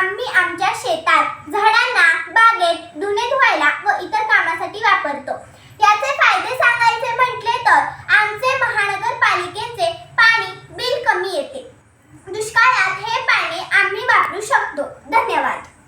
आम्ही आमच्या शेतात, झाडांना, बागेत धुणे धुवायला व इतर कामासाठी वापरतो। याचे फायदे सांगायचे म्हटले तर आमचे महानगरपालिकेचे पाणी बिल कमी येते। दुष्काळात हे पाणी आम्ही वापरू शकतो।